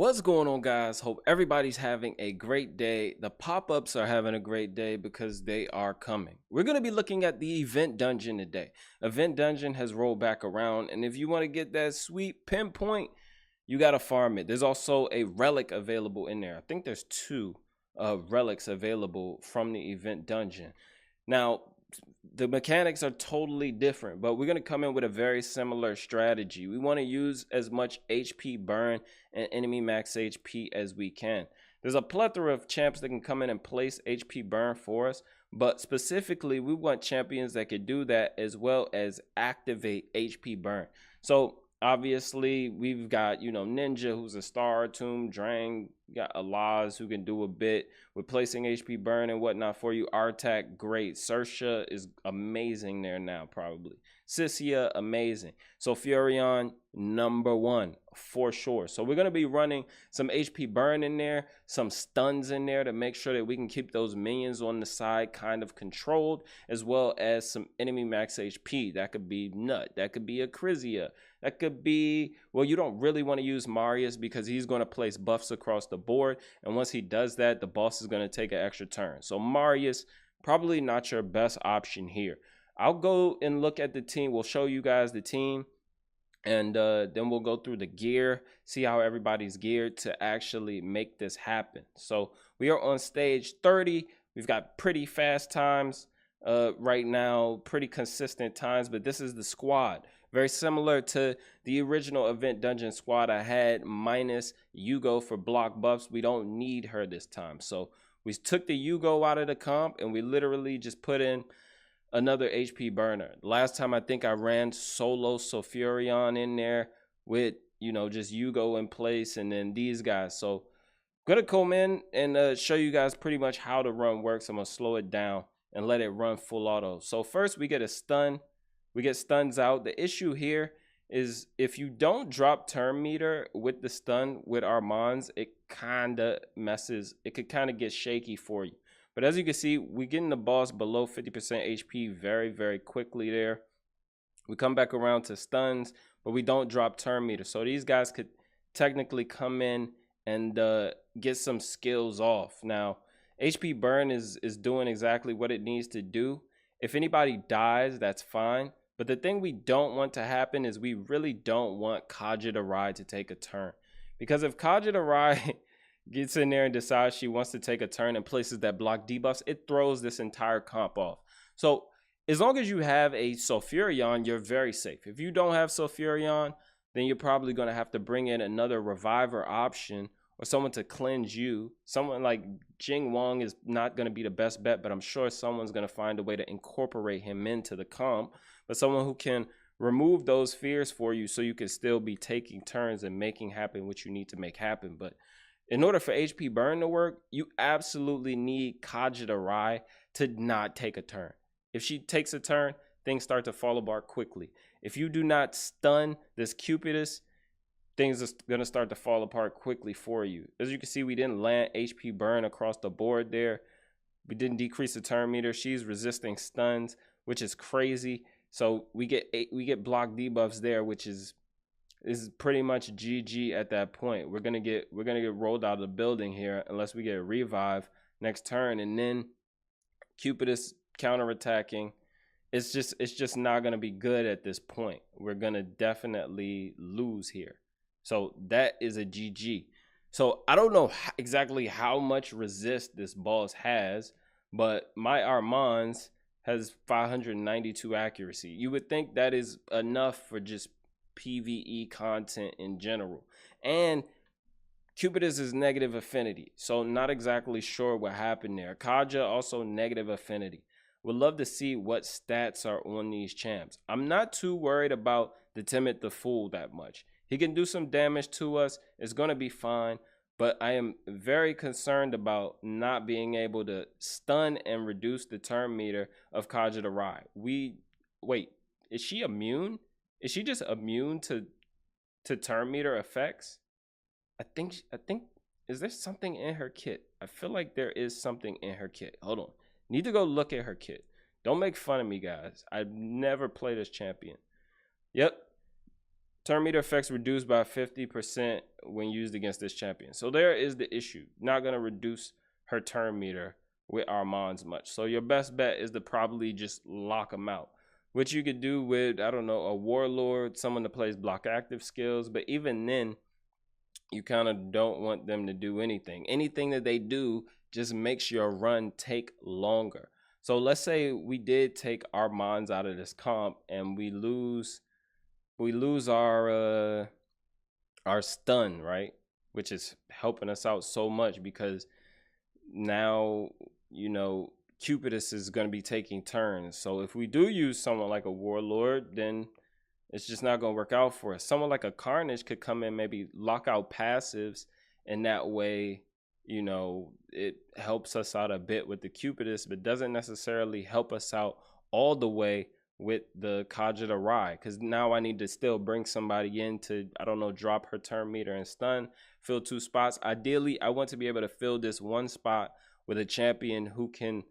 What's going on, guys? Hope everybody's having a great day. The pop-ups are having a great day because they are coming. We're going to be looking at the event dungeon today. Event dungeon has rolled back around, and if you want to get that sweet pinpoint, you got to farm it. There's also a relic available in there. I think there's two relics available from the event dungeon. Now, the mechanics are totally different, but we're going to come in with a very similar strategy. We want to use as much HP burn and enemy max HP as we can. There's a plethora of champs that can come in and place HP burn for us, but specifically we want champions that could do that as well as activate HP burn. So obviously we've got, Ninja, who's a star tomb, Drang, got Alaz, who can do a bit with placing HP burn and whatnot for you. Artak, great. Sersha is amazing there now, probably. Sissia, amazing. So Furion, number one for sure. So we're going to be running some HP burn in there, some stuns in there to make sure that we can keep those minions on the side kind of controlled, as well as some enemy max HP. That could be Nut, that could be a Crizia, that could be, well, you don't really want to use Marius because he's going to place buffs across the board, and once he does that, the boss is going to take an extra turn. So Marius, probably not your best option here. I'll go and look at the team. We'll show you guys the team, and then we'll go through the gear, see how everybody's geared to actually make this happen. So we are on stage 30. We've got pretty fast times right now, pretty consistent times, but this is the squad. Very similar to the original event dungeon squad I had, minus Yugo for block buffs. We don't need her this time. So we took the Yugo out of the comp and we literally just put in another HP burner. Last time I think I ran solo Sulfurion in there with, just Yugo in place and then these guys. So I'm gonna come in and show you guys pretty much how the run works. I'm gonna slow it down and let it run full auto. So first we get a stun. We get stuns out. The issue here is if you don't drop turn meter with the stun with Armands, it kind of messes. It could kind of get shaky for you. But as you can see, we getting the boss below 50% HP very, very quickly there. We come back around to stuns, but we don't drop turn meter. So these guys could technically come in and get some skills off. Now, HP burn is doing exactly what it needs to do. If anybody dies, that's fine. But the thing we don't want to happen is we really don't want Kaja the Ride to take a turn. Because if Kaja the Ride gets in there and decides she wants to take a turn and places that block debuffs, it throws this entire comp off. So as long as you have a Sulfurion, you're very safe. If you don't have Sulfurion, then you're probably going to have to bring in another reviver option or someone to cleanse you. Someone like Jing Wong is not going to be the best bet, but I'm sure someone's going to find a way to incorporate him into the comp. But someone who can remove those fears for you so you can still be taking turns and making happen what you need to make happen. But in order for HP burn to work, you absolutely need Kaja the Ride to not take a turn. If she takes a turn, things start to fall apart quickly. If you do not stun this Cupidus, things are going to start to fall apart quickly for you. As you can see, we didn't land HP burn across the board there. We didn't decrease the turn meter. She's resisting stuns, which is crazy. So we get block debuffs there, which is pretty much GG at that point. We're gonna get rolled out of the building here unless we get a revive next turn, and then Cupidus counterattacking. It's just not gonna be good at this point. We're gonna definitely lose here. So that is a GG. So I don't know exactly how much resist this boss has, but my Armands has 592 accuracy. You would think that is enough for just PvE content in general. And Cupidus is negative affinity, so not exactly sure what happened there. Kaja also negative affinity. Would love to see what stats are on these champs. I'm not too worried about the Timid the Fool that much. He can do some damage to us. It's going to be fine. But I am very concerned about not being able to stun and reduce the turn meter of Kaja the Ride. Wait, is she immune? Is she just immune to turn meter effects? I think, is there something in her kit? I feel like there is something in her kit. Hold on. Need to go look at her kit. Don't make fun of me, guys. I've never played as champion. Yep. Turn meter effects reduced by 50% when used against this champion. So there is the issue. Not going to reduce her turn meter with Armand's much. So your best bet is to probably just lock them out. Which you could do with, I don't know, a warlord, someone that plays block active skills. But even then, you kind of don't want them to do anything. Anything that they do just makes your run take longer. So let's say we did take Armand's out of this comp and we lose our stun, right? Which is helping us out so much because now, you know, Cupidus is going to be taking turns. So if we do use someone like a warlord, then it's just not going to work out for us. Someone like a Carnage could come in, maybe lock out passives, and that way, you know, it helps us out a bit with the Cupidus, but doesn't necessarily help us out all the way with the Kaja to Rai, because now I need to still bring somebody in to, I don't know, drop her turn meter and stun, fill 2 spots. Ideally, I want to be able to fill this 1 spot with a champion who can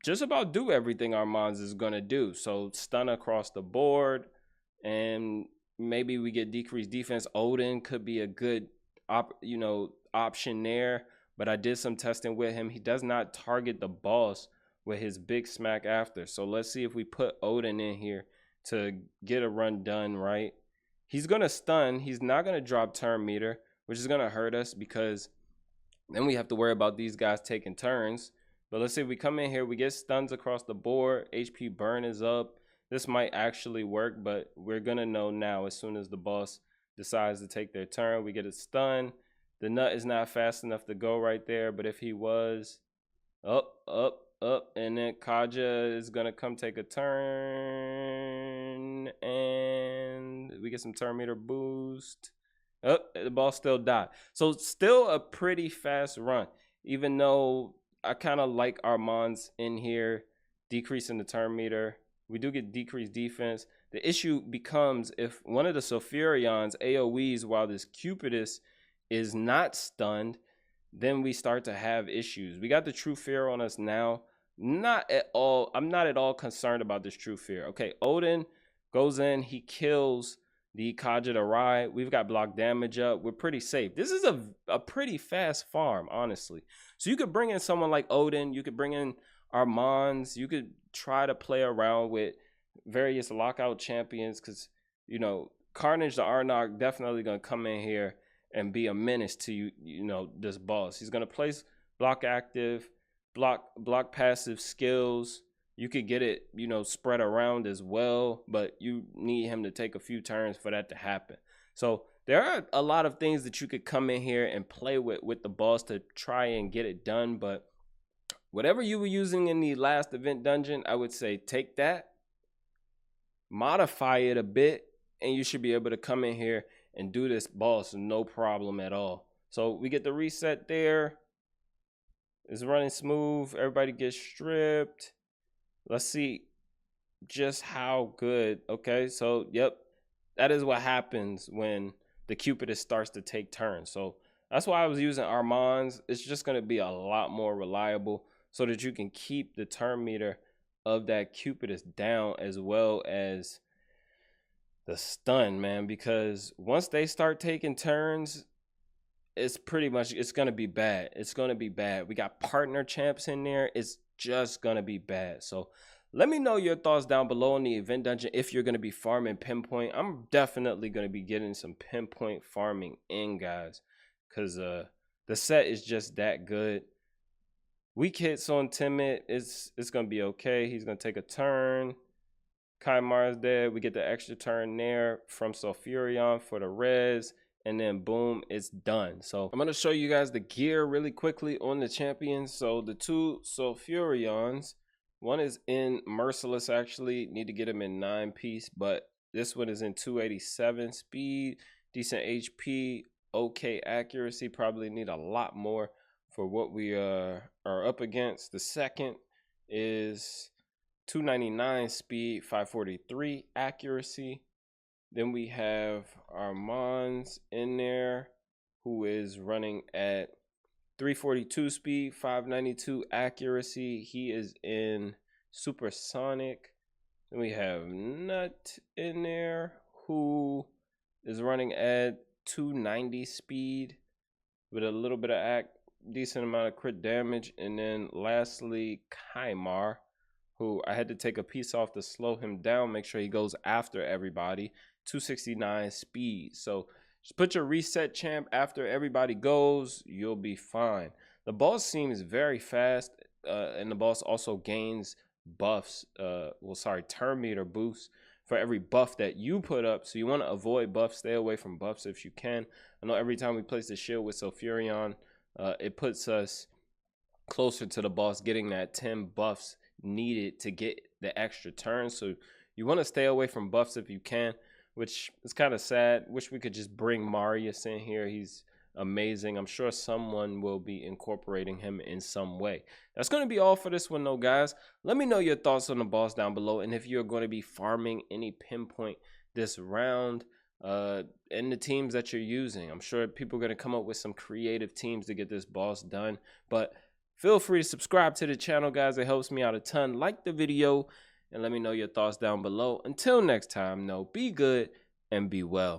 just about do everything Armand's is going to do. So stun across the board, and maybe we get decreased defense. Odin could be a good option there, but I did some testing with him. He does not target the boss with his big smack after. So let's see if we put Odin in here to get a run done, right? He's going to stun. He's not going to drop turn meter, which is going to hurt us because then we have to worry about these guys taking turns. But let's say we come in here, we get stuns across the board. HP burn is up. This might actually work, but we're going to know now as soon as the boss decides to take their turn. We get a stun. The nut is not fast enough to go right there, but if he was up, and then Kaja is going to come take a turn, and we get some turn meter boost. The ball still died. So still a pretty fast run, even though I kind of like Armand's in here, decreasing the turn meter. We do get decreased defense. The issue becomes if one of the Sulfurions AoEs while this Cupidus is not stunned, then we start to have issues. We got the True Fear on us now. I'm not at all concerned about this True Fear. Okay, Odin goes in, he kills the Kaja to Rai. We've got block damage up. We're pretty safe. This is a pretty fast farm, honestly. So you could bring in someone like Odin. You could bring in Armand's. You could try to play around with various lockout champions because, you know, Carnage the Arnok definitely going to come in here and be a menace to you know, this boss. He's going to place block active, block passive skills. You could get it, you know, spread around as well, but you need him to take a few turns for that to happen. So there are a lot of things that you could come in here and play with the boss to try and get it done. But whatever you were using in the last event dungeon, I would say take that, modify it a bit, and you should be able to come in here and do this boss no problem at all. So we get the reset there. It's running smooth. Everybody gets stripped. Let's see just how good. Okay, so yep, that is what happens when the Cupidus starts to take turns. So that's why I was using Armand's. It's just going to be a lot more reliable so that you can keep the turn meter of that Cupidus down, as well as the stun, man, because once they start taking turns, it's going to be bad. It's going to be bad. We got partner champs in there. It's just going to be bad. So let me know your thoughts down below in the event dungeon if you're going to be farming pinpoint. I'm definitely going to be getting some pinpoint farming in, guys, because the set is just that good. Weak hits on Timid, it's going to be okay. He's going to take a turn. Kaimar's dead. We get the extra turn there from Sulfurion for the res, and then boom, it's done. So I'm going to show you guys the gear really quickly on the champions. So the 2 Sulfurions, one is in Merciless, actually. Need to get him in 9-piece, but this one is in 287 speed, decent HP, okay accuracy. Probably need a lot more for what we are up against. The second is 299 speed, 543 accuracy. Then we have Armand's in there, who is running at 342 speed, 592 accuracy. He is in supersonic. Then we have Nut in there, who is running at 290 speed with a little bit of decent amount of crit damage. And then lastly, Kaimar, who I had to take a piece off to slow him down, make sure he goes after everybody. 269 speed. So just put your reset champ after everybody goes, you'll be fine. The boss seems very fast, and the boss also gains buffs, turn meter boosts for every buff that you put up. So you want to avoid buffs, stay away from buffs if you can. I know every time we place the shield with Sulfurion, it puts us closer to the boss getting that 10 buffs needed to get the extra turn. So you want to stay away from buffs if you can, which is kind of sad. Wish we could just bring Marius in here. He's amazing. I'm sure someone will be incorporating him in some way. That's going to be all for this one though, guys. Let me know your thoughts on the boss down below, and if you're going to be farming any pinpoint this round in the teams that you're using. I'm sure people are going to come up with some creative teams to get this boss done, but feel free to subscribe to the channel, guys. It helps me out a ton. Like the video and let me know your thoughts down below. Until next time, be good and be well.